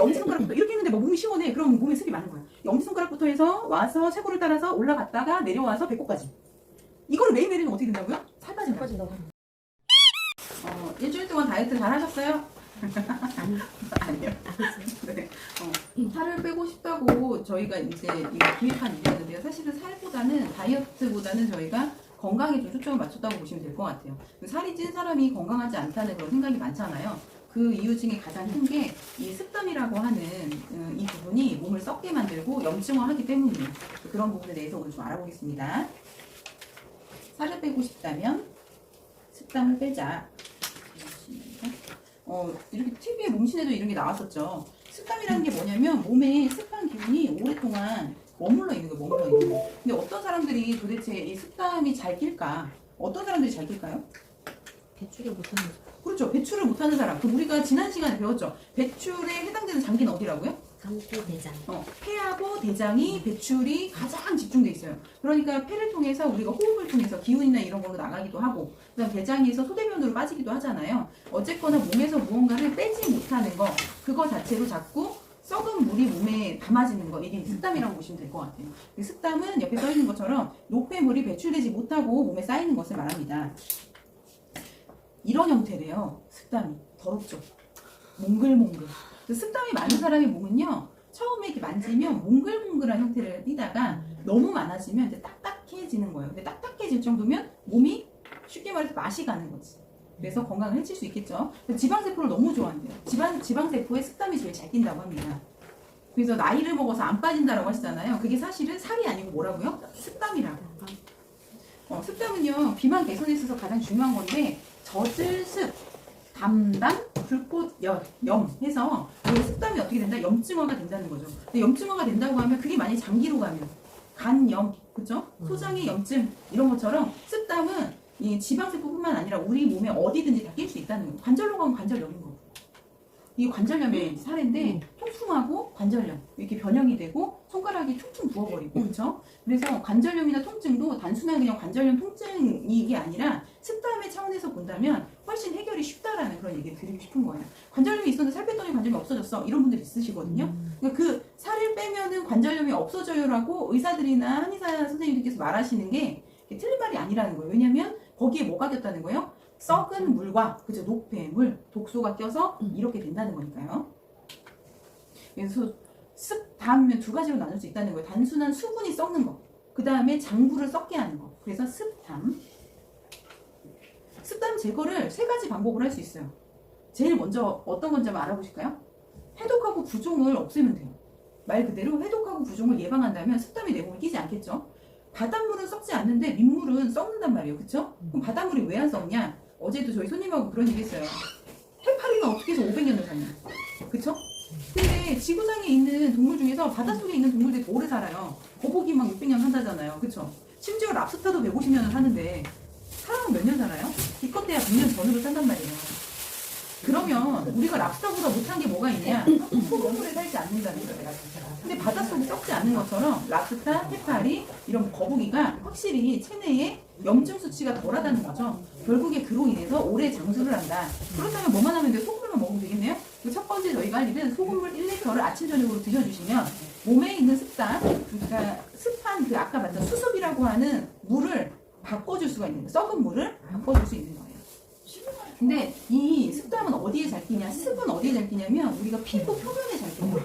엄지손가락부터 이렇게 했는데 뭐 몸이 시원해. 그럼 몸에 습이 많은 거야. 이 엄지손가락부터 해서 와서 쇄골을 따라서 올라갔다가 내려와서 배꼽까지. 이거를 매일매일 하면 어떻게 된다고요? 살 빠진다고. 일주일 동안 다이어트 잘 하셨어요? 아니요. 네. 살을 빼고 싶다고 저희가 이제 이거 기획한 일이었는데요. 사실은 살보다는 다이어트보다는 저희가 건강에 좀 초점을 맞췄다고 보시면 될 것 같아요. 살이 찐 사람이 건강하지 않다는 그런 생각이 많잖아요. 그 이유 중에 가장 큰 게 이 습담이라고 하는 이 부분이 몸을 썩게 만들고 염증화하기 때문이에요. 그런 부분에 대해서 오늘 좀 알아보겠습니다. 살을 빼고 싶다면 습담을 빼자. 이렇게 TV에 몸신에도 이런 게 나왔었죠. 습담이라는 게 뭐냐면 몸에 습한 기운이 오랫동안 머물러 있는 거예요. 머물러 있는 거. 근데 어떤 사람들이 도대체 이 습담이 잘 낄까? 어떤 사람들이 잘 낄까요? 배출을 못하는 사람. 그렇죠. 배출을 못하는 사람. 그럼 우리가 지난 시간에 배웠죠. 배출에 해당되는 장기는 어디라고요? 강구 대장. 폐하고 대장이 배출이 가장 집중돼 있어요. 그러니까 폐를 통해서 우리가 호흡을 통해서 기운이나 이런 걸로 나가기도 하고, 그다음 대장에서 소대변으로 빠지기도 하잖아요. 어쨌거나 몸에서 무언가를 빼지 못하는 거, 그거 자체로 자꾸 썩은 물이 몸에 담아지는 거, 이게 습담이라고 보시면 될 것 같아요. 습담은 옆에 써 있는 것처럼 노폐물이 배출되지 못하고 몸에 쌓이는 것을 말합니다. 이런 형태래요. 습담이 더럽죠. 몽글몽글. 습담이 많은 사람의 몸은요, 처음에 이렇게 만지면 몽글몽글한 형태를 띠다가 너무 많아지면 이제 딱딱해지는 거예요. 근데 딱딱해질 정도면 몸이 쉽게 말해서 맛이 가는 거지. 그래서 건강을 해칠 수 있겠죠. 지방세포를 너무 좋아한대요. 지방세포에 습담이 제일 잘 낀다고 합니다. 그래서 나이를 먹어서 안 빠진다라고 하시잖아요. 그게 사실은 살이 아니고 뭐라고요? 습담이라고. 습담은요, 비만 개선에 있어서 가장 중요한 건데, 젖을 습, 담당, 불꽃, 염 해서 이 습담이 어떻게 된다? 염증화가 된다는 거죠. 근데 염증화가 된다고 하면 그게 만약에 장기로 가면 간염, 그죠? 소장의 염증 이런 것처럼 습담은 이 지방세포뿐만 아니라 우리 몸에 어디든지 다 낄 수 있다는 거예요. 관절로 가면 관절염인 거고. 이 관절염의 사례인데 통풍하고 관절염 이렇게 변형이 되고 손가락이 퉁퉁 부어버리고, 그렇죠? 그래서 관절염이나 통증도 단순한 그냥 관절염 통증이 아니라 습담의 차원에서 본다면 훨씬 해결이 쉽다라는 그런 얘기를 드리고 싶은 거예요. 관절염이 있었는데 살 뺐더니 관절염이 없어졌어, 이런 분들 있으시거든요. 그러니까 그 살을 빼면은 관절염이 없어져요라고 의사들이나 한의사 선생님들께서 말하시는 게 틀린 말이 아니라는 거예요. 왜냐면 거기에 뭐가 꼈다는 거예요? 썩은 물과, 그죠, 노폐물, 독소가 껴서 이렇게 된다는 거니까요. 그래서 습담은 두 가지로 나눌 수 있다는 거예요. 단순한 수분이 썩는 거, 그 다음에 장부를 썩게 하는 거. 그래서 습담. 습담 제거를 세 가지 방법으로 할 수 있어요. 제일 먼저 어떤 건지 한번 알아보실까요? 해독하고 부종을 없애면 돼요. 말 그대로 해독하고 부종을 예방한다면 습담이 내 몸에 끼지 않겠죠. 바닷물은 썩지 않는데 민물은 썩는단 말이에요. 그쵸? 그럼 바닷물이 왜 안 썩냐? 어제도 저희 손님하고 그런 얘기 했어요. 해파리는 어떻게 해서 500년을 사냐? 그쵸? 근데 지구상에 있는 동물 중에서 바닷속에 있는 동물들이 더 오래 살아요. 거북이 막 600년 산다잖아요. 그쵸? 심지어 랍스타도 150년을 사는데 사람은 몇 년 살아요? 기껏해야 100년 전으로 산단 말이에요. 그러면 우리가 랍스타보다 못한 게 뭐가 있냐? 소금물에 살지 않는다는 거예요. 근데 바닷속이 썩지 않는 것처럼 랍스타, 해파리, 이런 거북이가 확실히 체내에 염증 수치가 덜하다는 거죠. 결국에 그로 인해서 오래 장수를 한다. 그렇다면 뭐만 하면 돼요? 소금물만 먹으면 되겠네요? 첫 번째 저희가 할 일은 소금물 1리터를 아침 저녁으로 드셔주시면 몸에 있는 습담, 그러니까 습한 그 아까 봤던 수습이라고 하는 물을 바꿔줄 수가 있는 거예요. 썩은 물을 바꿔줄 수 있는 거예요. 근데 이 습담은 어디에 잘 끼냐? 습은 어디에 잘 끼냐면 우리가 피부 표면에 잘 끼요.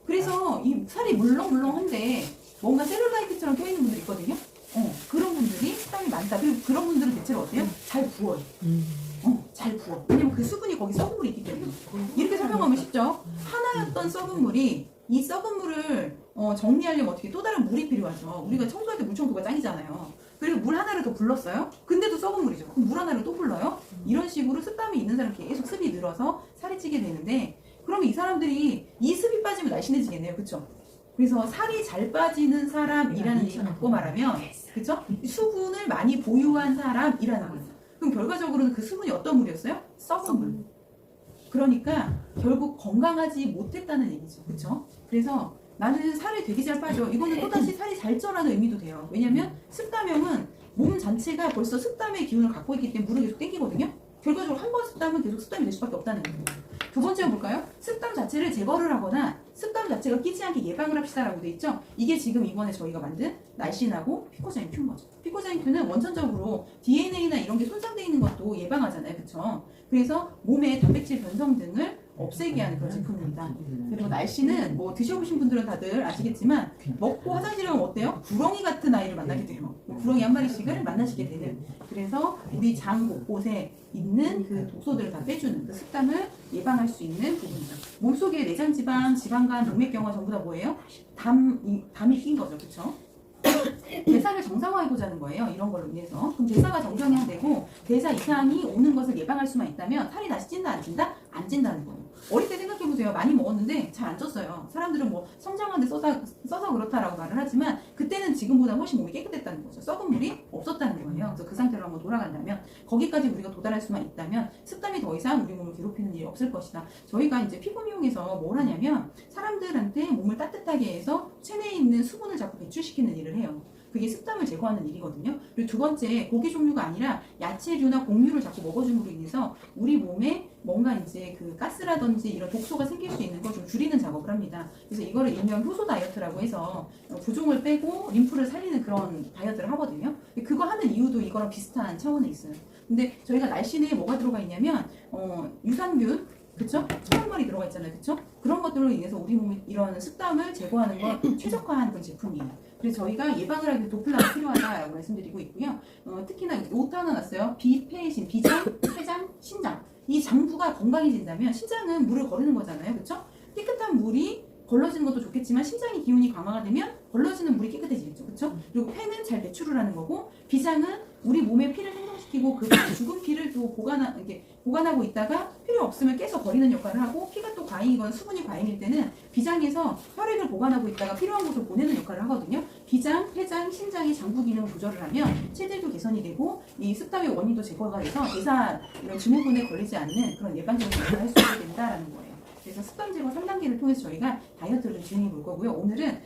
그래서 이 살이 물렁물렁한데 뭔가 셀룰라이트처럼 껴있는 분들 있거든요. 그런 분들이 습담이 많다. 그리고 그런 분들은 대체로 어때요? 잘 부어요. 잘 부어. 왜냐면 그 수분이 거기 썩은 물이 있기 때문에. 이렇게 설명하면 쉽죠? 하나였던 썩은 물이 이 썩은 물을 정리하려면 어떻게 또 다른 물이 필요하죠. 우리가 청소할 때 물청소가 짱이잖아요. 그리고 물 하나를 더 불렀어요? 근데도 썩은 물이죠. 그럼 물 하나를 또 불러요? 이런 식으로 습담이 있는 사람 계속 습이 늘어서 살이 찌게 되는데, 그러면 이 사람들이 이 습이 빠지면 날씬해지겠네요. 그쵸? 그래서 살이 잘 빠지는 사람이라는 얘기 바꿔 말하면, 그쵸? 수분을 많이 보유한 사람이라는 거예요. 그럼 결과적으로는 그 수분이 어떤 물이었어요? 썩은 물. 그러니까 결국 건강하지 못했다는 얘기죠. 그쵸? 그래서 나는 살이 되게 잘 빠져. 이거는 또다시 살이 잘 쪄라는 의미도 돼요. 왜냐면 습담형은 몸 자체가 벌써 습담의 기운을 갖고 있기 때문에 물을 계속 땡기거든요. 결과적으로 한 번 습담은 계속 습담이 될 수밖에 없다는 거예요. 두 번째가 뭘까요? 습담 자체를 제거를 하거나 습담 자체가 끼지 않게 예방을 합시다라고 돼 있죠. 이게 지금 이번에 저희가 만든 날씬하고 피코자인 큐인 거죠. 피코자인 큐는 원천적으로 DNA나 이런 게 손상되어 있는 것도 예방하잖아요. 그쵸? 그래서 몸의 단백질 변성 등을 없애게 하는 그런 제품입니다. 그리고 날씨는 뭐 드셔보신 분들은 다들 아시겠지만 먹고 화장실에 가면 어때요? 구렁이 같은 아이를 만나게 돼요. 구렁이 한 마리씩을 만나시게 되는. 그래서 우리 장 곳곳에 있는 그 독소들을 다 빼주는 그 습담을 예방할 수 있는 부분이죠. 몸속에 내장 지방, 지방간, 동맥경화 전부 다 뭐예요? 담이 낀 거죠. 그렇죠? 대사를 정상화해보자는 거예요. 이런 걸로 인해서. 그럼 대사가 정상이 안 되고 대사 이상이 오는 것을 예방할 수만 있다면 살이 다시 찐다 안 찐다? 안 찐다는 거예요. 어릴 때 생각해보세요. 많이 먹었는데 잘 안 쪘어요. 사람들은 뭐 성장하는데 써서 그렇다라고 말을 하지만 그때는 지금보다 훨씬 몸이 깨끗했다는 거죠. 썩은 물이 없었다는 거예요. 그래서 그 상태로 한번 돌아간다면 거기까지 우리가 도달할 수만 있다면 습담이 더 이상 우리 몸을 괴롭히는 일이 없을 것이다. 저희가 이제 피부 미용에서 뭘 하냐면 사람들한테 몸을 따뜻하게 해서 체내에 있는 수분을 자꾸 배출시키는 일을 해요. 그게 습담을 제거하는 일이거든요. 그리고 두 번째, 고기 종류가 아니라 야채류나 곡류를 자꾸 먹어줌으로 인해서 우리 몸에 뭔가 이제 그 가스라든지 이런 독소가 생길 수 있는 걸 좀 줄이는 작업을 합니다. 그래서 이거를 일명 효소 다이어트라고 해서 부종을 빼고 림프를 살리는 그런 다이어트를 하거든요. 그거 하는 이유도 이거랑 비슷한 차원에 있어요. 근데 저희가 날씬에 뭐가 들어가 있냐면 유산균, 그쵸? 천연말이 들어가 있잖아요. 그쵸? 그런 것들로 인해서 우리 몸에 이런 습담을 제거하는 걸 최적화한 그런 제품이에요. 그래서 저희가 예방을 하기 위해 도플라가 필요하다라고 말씀드리고 있고요. 특히나 오타 하나 났어요. 비폐신, 비장, 폐장, 신장. 이 장부가 건강해진다면 신장은 물을 거르는 거잖아요. 그쵸? 깨끗한 물이 걸러지는 것도 좋겠지만 신장의 기운이 강화가 되면 걸러지는 물이 깨끗해지겠죠. 그쵸? 그리고 폐는 잘 배출을 하는 거고 비장은 우리 몸에 피를 생성시키고 그 죽은 피를 또 보관하고 있다가 필요 없으면 깨서 버리는 역할을 하고 피가 또 과잉이거나 수분이 과잉일 때는 비장에서 혈액을 보관하고 있다가 필요한 곳으로 보내는 역할을 하거든요. 비장, 폐장, 신장의 장부 기능을 조절을 하면 체질도 개선이 되고 이 습담의 원인도 제거가 돼서 대사 이런 증후군에 걸리지 않는 그런 예방적인 역할을 할 수 있게 된다라는 거예요. 그래서 습담 제거 3단계를 통해서 저희가 다이어트를 좀 진행해 볼 거고요. 오늘은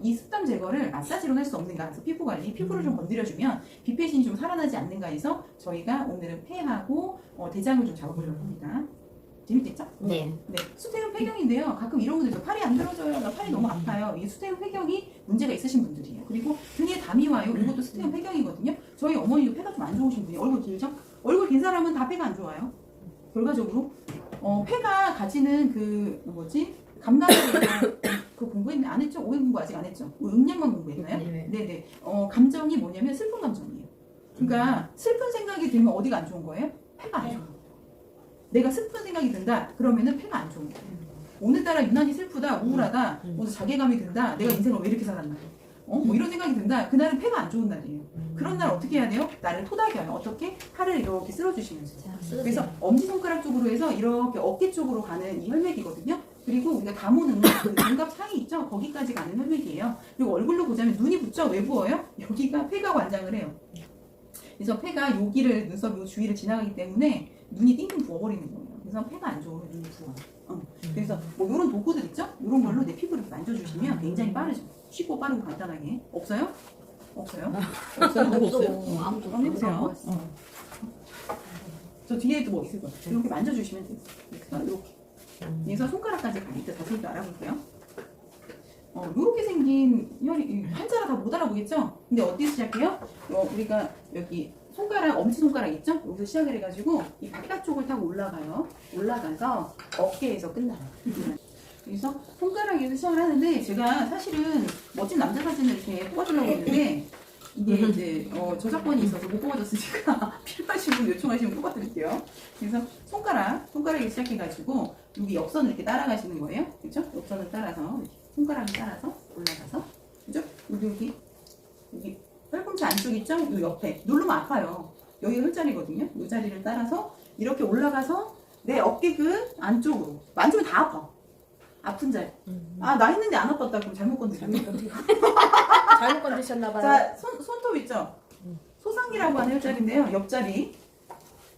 이 습담 제거를 마사지로는 할 수 없는가 해서 피부 관리, 피부를 좀 건드려주면 비폐신이 좀 살아나지 않는가 해서 저희가 오늘은 폐하고 대장을 좀 잡아보려고 합니다. 재밌겠죠? 네. 네. 수태형 폐경인데요. 가끔 이런 분들 있어요. 팔이 안 들어져요. 나 팔이 너무 아파요. 이게 수태형 폐경이 문제가 있으신 분들이에요. 그리고 등에 담이 와요. 이것도 수태형 폐경이거든요. 저희 어머니도 폐가 좀 안 좋으신 분이 얼굴 길죠? 얼굴 긴 사람은 다 폐가 안 좋아요. 결과적으로 폐가 가지는 그 뭐지 감각에 대해서 그 공부했네 안 했죠? 오해 공부 아직 안 했죠? 음량만 공부했나요? 네. 네네. 감정이 뭐냐면 슬픈 감정이에요. 그러니까 슬픈 생각이 들면 어디가 안 좋은 거예요? 폐가 안 좋은 거예요. 내가 슬픈 생각이 든다 그러면은 폐가 안 좋은 거예요. 오늘따라 유난히 슬프다, 우울하다, 뭐 자괴감이 든다, 내가 인생을 왜 이렇게 살았나? 뭐 이런 생각이 든다. 그날은 폐가 안 좋은 날이에요. 그런 날 어떻게 해야 돼요? 나를 토닥여요. 어떻게? 팔을 이렇게 쓸어주시면서. 그래서 엄지손가락 쪽으로 해서 이렇게 어깨 쪽으로 가는 이 혈맥이거든요. 그리고 우리가 다모는 그 견갑 사이 있죠? 거기까지 가는 혈맥이에요. 그리고 얼굴로 보자면 눈이 붙죠? 왜 부어요? 여기가 폐가 관장을 해요. 그래서 폐가 여기를 눈썹 요 주위를 지나가기 때문에 눈이 띵띵 부어버리는 거예요. 그래서 폐가 안 좋으면 눈이 부어요. 그래서 뭐 이런 도구들 있죠? 이런 걸로 내 피부를 만져주시면 굉장히 빠르죠. 쉽고 빠르고 간단하게. 없어요? 없어요? 없어요? 누구 없어요? 아무도 한번 해보세요. 저 뒤에도 뭐 있을 거예요. 이렇게 만져주시면 돼요. 이렇게. 그래서 손가락까지 가리듯 자세히도 알아볼게요. 이렇게 생긴 혈이 한자라 다 못 알아보겠죠? 근데 어디서 시작해요? 우리가 여기 손가락, 엄지손가락 있죠? 여기서 시작을 해가지고 이 바깥쪽을 타고 올라가요. 올라가서 어깨에서 끝나요. 그래서 손가락에서 시작을 하는데 제가 사실은 멋진 남자 사진을 이렇게 뽑아주려고 했는데 이게 이제 저작권이 있어서 못 뽑아줬으니까 필요하신 분 요청하시면 뽑아드릴게요. 그래서 손가락에 시작해가지고 여기 옆선을 이렇게 따라가시는 거예요. 그렇죠? 옆선을 따라서 손가락을 따라서 올라가서 그죠? 여기 팔꿈치 안쪽 있죠? 요 옆에 누르면 아파요. 여기가 혈자리거든요. 이 자리를 따라서 이렇게 올라가서 내 어깨 그 안쪽으로 만지면 다 아파. 아픈 자리. 아, 나 했는데 안 아팠다. 그럼 잘못 건드렸네. 잘못 건드셨나봐요. 자, 손톱 있죠? 소상기라고 하는 혈자리인데요. 옆자리.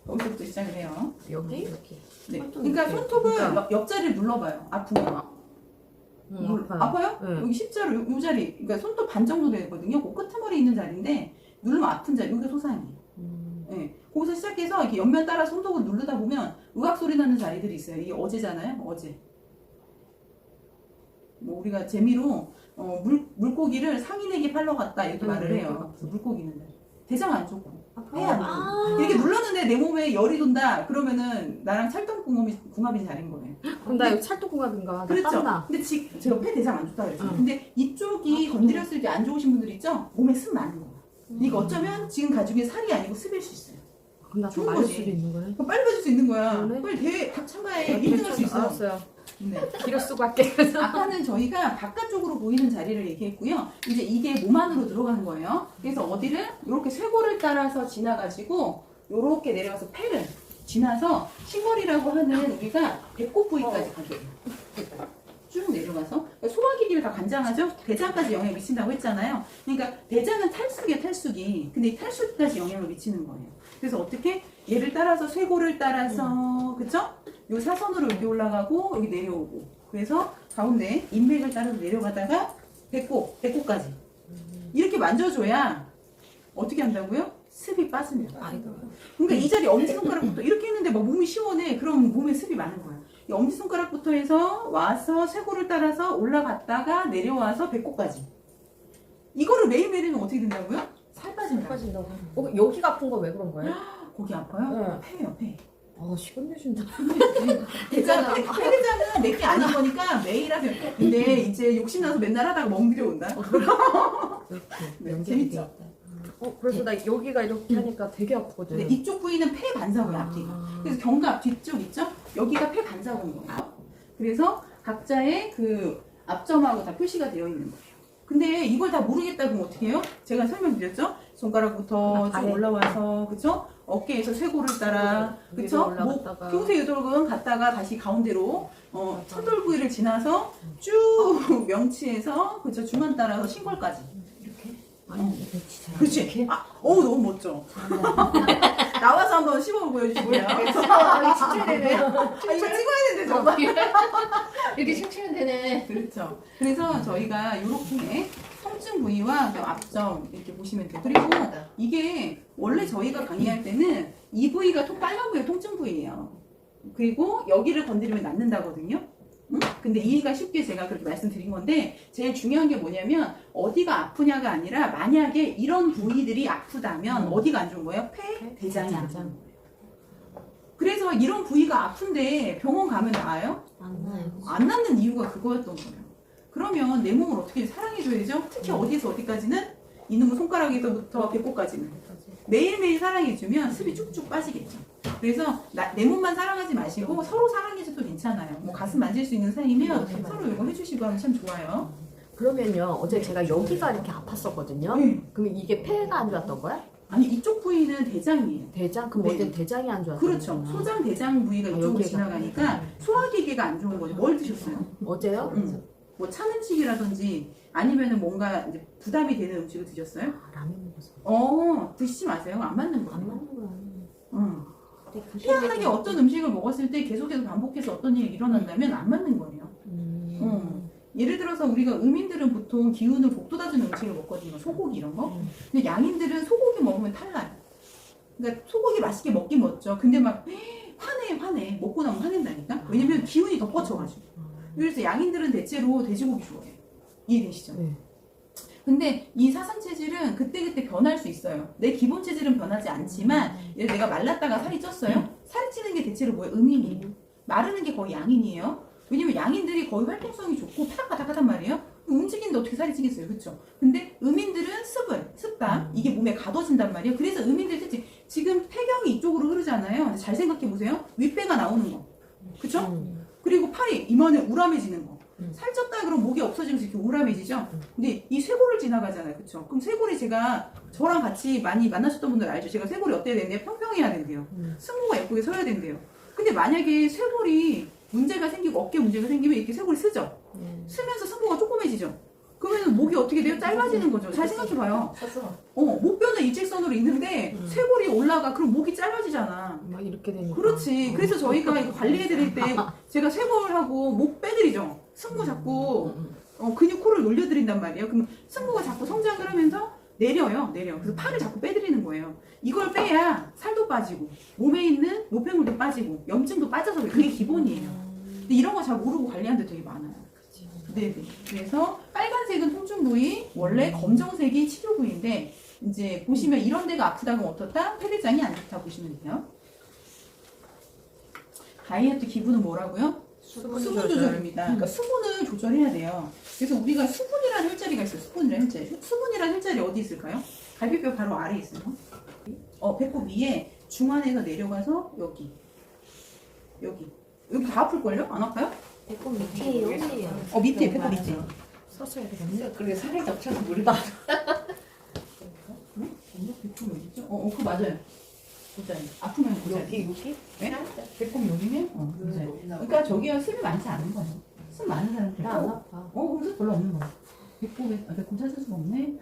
여기서부터 시작을 해요. 여기? 이렇게. 네. 그러니까 손톱을 옆자리를 눌러봐요. 아프면. 아파요? 네. 여기 십자로 요 자리. 그러니까 손톱 반 정도 되거든요. 그 끄트머리 있는 자리인데 누르면 아픈 자리. 여기가 소상이에요. 네. 네. 거기서 시작해서 이렇게 옆면 따라 손목을 누르다 보면 의학 소리 나는 자리들이 있어요. 이게 어제잖아요. 어제. 뭐 우리가 재미로 물고기를 상인에게 팔러 갔다 이렇게 말을 해요. 그래서 물고기는 대장 안 좋고 폐 안 좋고 이렇게 눌렀는데 내 몸에 열이 돈다. 그러면은 나랑 찰떡궁합이 자리인 거예요. 그럼 나 이거 찰떡궁합인가? 나 그렇죠. 땀나. 근데 제가 폐 대장 안 좋다 그랬어요. 응. 근데 이쪽이 건드렸을 때 안 좋으신 분들 있죠? 몸에 습 많은 거. 이거 어쩌면 지금 가죽이 살이 아니고 습일 수 있어요. 그럼 나좀 좋은 맞을 거지. 수도 있는 거네. 그럼 빨리 빠질 수 있는 거야. 그래? 빨리 대회 다 참가해. 1등 할 수 있어. 알았어요. 네. 기로 쓰고 할게. 아까는 저희가 바깥쪽으로 보이는 자리를 얘기했고요. 이제 이게 몸 안으로 들어가는 거예요. 그래서 어디를 이렇게 쇄골을 따라서 지나가지고 이렇게 내려가서 폐를 지나서 식머리라고 하는 우리가 배꼽 부위까지 가게 돼요. 쭉 내려가서 그러니까 소화기기를 다 관장하죠. 대장까지 영향을 미친다고 했잖아요. 그러니까 대장은 탈수기야 탈수기. 근데 이 탈수기까지 영향을 미치는 거예요. 그래서 어떻게 얘를 따라서 쇄골을 따라서 그쵸? 요 사선으로 여기 올라가고 여기 내려오고 그래서 가운데 인맥을 따라서 내려가다가 배꼽까지 이렇게 만져줘야 어떻게 한다고요? 습이 빠집니다. 그러니까 이 자리 엄지손가락부터 이렇게 했는데 막 몸이 시원해. 그럼 몸에 습이 많은 거야. 이 엄지손가락부터 해서 와서 쇄골을 따라서 올라갔다가 내려와서 배꼽까지 이거를 매일매일 하면 어떻게 된다고요? 살 빠진다. 빠진다고. 여기가 아픈 거 왜 그런 거예요? 거기 아파요? 네. 폐예요 폐. 시간 내준다. 폐대장은 내게 아닌 거니까 매일 하세요. 근데 이제 욕심나서 맨날 하다가 멍들여 온다. 네, 재밌죠? 그래서 나 여기가 이렇게 하니까 되게 아프거든. 네, 이쪽 부위는 폐 반사고요 앞뒤가. 그래서 견갑 뒤쪽 있죠? 여기가 폐 반사고인 거예요. 그래서 각자의 그 앞점하고 다 표시가 되어 있는 거예요. 근데 이걸 다 모르겠다 그러면 어떻게 해요? 제가 설명드렸죠? 손가락부터 쭉 올라와서 그쵸? 어깨에서 쇄골을 따라 그쵸? 목, 흉쇄 유돌근 갔다가 다시 가운데로 천돌 부위를 지나서 쭉 명치에서 그쵸? 중안 따라서 신골까지 그렇지. 너무 멋져. 나와서 한번 시범을 보여주시고요. 집중이 되네요. 이거 찍어야 되는데 정말. 이렇게 춤추면 되네. 그렇죠. 그래서 저희가 이렇게 통증 부위와 그 앞점 이렇게 보시면 돼요. 그리고 이게 원래 저희가 강의할 때는 이 부위가 빨간 부위가 통증 부위예요. 그리고 여기를 건드리면 낫는다거든요. 응? 근데 이해가 쉽게 제가 그렇게 말씀드린 건데 제일 중요한 게 뭐냐면 어디가 아프냐가 아니라 만약에 이런 부위들이 아프다면 어디가 안 좋은 거예요? 폐, 대장이 안 좋은 거예요. 그래서 이런 부위가 아픈데 병원 가면 나아요? 안 낫는 이유가 그거였던 거예요. 그러면 내 몸을 어떻게 사랑해줘야 되죠? 특히 어디에서 어디까지는? 이놈의 손가락에서부터 배꼽까지는 매일매일 사랑해주면 습이 쭉쭉 빠지겠죠. 그래서 내 몸만 사랑하지 마시고 서로 사랑해줘도 괜찮아요. 뭐 가슴 만질 수 있는 사이면 서로 이거 해주시고 하면 참 좋아요. 그러면요 어제 제가 여기가 이렇게 아팠었거든요. 그럼 이게 폐가 안 좋았던 거야? 아니 이쪽 부위는 대장이에요. 대장? 그럼 네. 어제 대장이 안 좋았던 그렇죠. 거구나. 소장 대장 부위가 이쪽으로 여기가. 지나가니까 소화기계가 안 좋은 거죠. 뭘 드셨어요? 어제요? 뭐 찬 음식이라든지 아니면은 뭔가 이제 부담이 되는 음식을 드셨어요? 라면 먹었어. 드시지 마세요. 안 맞는 거예요. 안 맞는 거야. 희한하게 어떤 음식을 먹었을 때 계속해서 반복해서 어떤 일이 일어난다면 안 맞는 거예요. 예를 들어서 우리가 음인들은 보통 기운을 북돋아주는 음식을 먹거든요. 소고기 이런 거. 근데 양인들은 소고기 먹으면 탈나요. 그러니까 소고기 맛있게 먹긴 먹죠. 근데 막 화내. 먹고 나면 화낸다니까. 왜냐면 기운이 더 뻗쳐가지고. 그래서 양인들은 대체로 돼지고기 좋아해요. 이해되시죠? 네. 근데 이 사상 체질은 그때그때 변할 수 있어요. 내 기본 체질은 변하지 않지만 예를 내가 말랐다가 살이 쪘어요. 살이 찌는 게 대체로 뭐예요? 음인이에요. 마르는 게 거의 양인이에요. 왜냐면 양인들이 거의 활동성이 좋고 파닥파닥하단 말이에요. 움직이는데 어떻게 살이 찌겠어요, 그렇죠? 근데 음인들은 습감 이게 몸에 가둬진단 말이에요. 그래서 음인들 특징 지금 폐경이 이쪽으로 흐르잖아요. 근데 잘 생각해 보세요. 윗배가 나오는 거, 그렇죠? 그리고 팔이 이만해 우람해지는 거. 살쪘다 그러면 목이 없어지면서 이렇게 우람해지죠? 근데 이 쇄골을 지나가잖아요, 그렇죠? 그럼 쇄골이 제가 저랑 같이 많이 만나셨던 분들 알죠? 제가 쇄골이 어때야 되는데요? 평평해야 된대요. 승모가 예쁘게 서야 된대요. 근데 만약에 쇄골이 문제가 생기고 어깨 문제가 생기면 이렇게 쇄골이 쓰죠? 쓰면서 승모가 조그매지죠? 그러면 목이 어떻게 돼요? 짧아지는 거죠. 잘 생각해봐요. 목뼈는 일직선으로 있는데 쇄골이 올라가. 그럼 목이 짧아지잖아. 막 이렇게 되니까. 그렇지. 그래서 저희가 이거 관리해드릴 때 제가 쇄골하고 목 빼드리죠. 승모 자꾸 근육 코를 놀려드린단 말이에요. 그럼 승모가 자꾸 성장을 하면서 내려요. 그래서 팔을 자꾸 빼드리는 거예요. 이걸 빼야 살도 빠지고 몸에 있는 노폐물도 빠지고 염증도 빠져서 그게 기본이에요. 근데 이런 거 잘 모르고 관리하는 데 되게 많아요. 네네. 그래서 빨간색은 통증 부위, 원래 검정색이 치료 부위인데 이제 보시면 이런 데가 아프다고 어떻다? 폐대장이 안 좋다 보시면 돼요. 다이어트 기구는 뭐라고요? 수분 조절입니다. 그러니까 수분을 조절해야 돼요. 그래서 우리가 수분이라는 혈자리가 있어요. 수분이라는 혈자리. 수분이라는 혈자리 어디 있을까요? 갈비뼈 바로 아래에 있어요. 배꼽 위에 중안에서 내려가서 여기 다 아플걸요? 안 아파요? 배꼽 밑에 여기에요. 밑에 배꼽 밑에. 서서야 되겠네. 그리고 살이 겹쳐서 모르다. 배꼽 여기 있죠? 그거 맞아요. 보자니. 아프면 보자니. 여기? 네? 배꼽 여기면? 보자니. 그러니까 저기가 숨이 많지 않은 거예요. 숨 많은 사람들. 나안 아파. 그래서 별로 없는 거예요. 배꼽 찾을 수가 없네.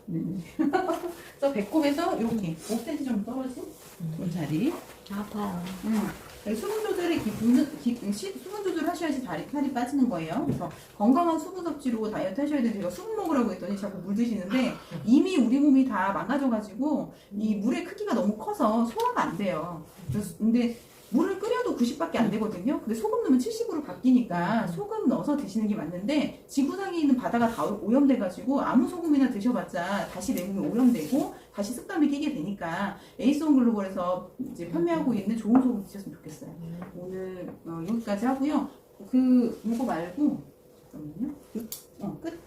네. 그래서 배꼽에서 이렇게 5cm 정도 떨어진 자리. 아파요. 수분 조절에 수분 조절 하셔야지 살이 빠지는 거예요. 그래서 건강한 수분 섭취로 다이어트 하셔야 되는데 제가 수분 먹으라고 했더니 자꾸 물 드시는데 이미 우리 몸이 다 망가져가지고 이 물의 크기가 너무 커서 소화가 안 돼요. 근데 물을 끓여도 90밖에 안 되거든요. 근데 소금 넣으면 70으로 바뀌니까 소금 넣어서 드시는 게 맞는데 지구상에 있는 바다가 다 오염돼가지고 아무 소금이나 드셔봤자 다시 내 몸에 오염되고 다시 습감이 끼게 되니까 에이스온 글로벌에서 이제 판매하고 있는 좋은 소금 드셨으면 좋겠어요. 오늘 여기까지 하고요. 이거 말고 잠깐만요. 끝.